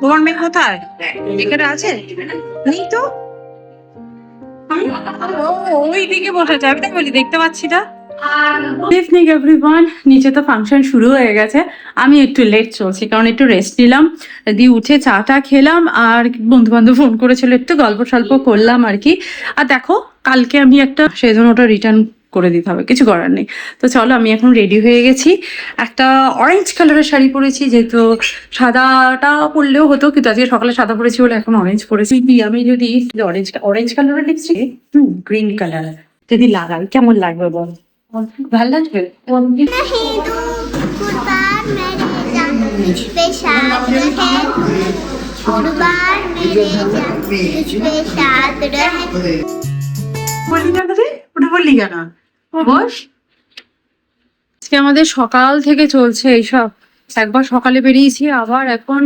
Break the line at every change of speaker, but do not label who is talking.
তোমার মেয়ে কোথায়? এখানে আছে? নেই তো। ওই দিকে বসেছে, আমি তাই বলি দেখতে পাচ্ছি না।
Good evening everyone. নিচে তো ফাংশন শুরু হয়ে গেছে, আমি একটু লেট চলছি কারণ একটু রেস্ট নিলাম, দিয়ে উঠে চাটা খেলাম আর বন্ধু বান্ধব ফোন করেছিল, একটু গল্প সল্প করলাম আর কি। আর দেখো কালকে আমি একটা সেজন্য ওটা রিটার্ন করে দিতে হবে, কিছু করার নেই। তো চলো আমি এখন রেডি হয়ে গেছি, একটা অরেঞ্জ কালারের শাড়ি পরেছি, যেহেতু সাদাটা পরলেও হতো কিন্তু আজকে সকালে সাদা পরেছি বলে এখন অরেঞ্জ পরেছি। আমি যদি অরেঞ্জ অরেঞ্জ কালারের লিপস্টিক গ্রিন কালার যদি লাগাই কেমন লাগবে বল? ভাল লাগবে? বললি কেন রে? ওটা বললি কেন? বস। আজকে আমাদের সকাল থেকে চলছে এইসব, একবার সকালে বেরিয়েছি আবার এখন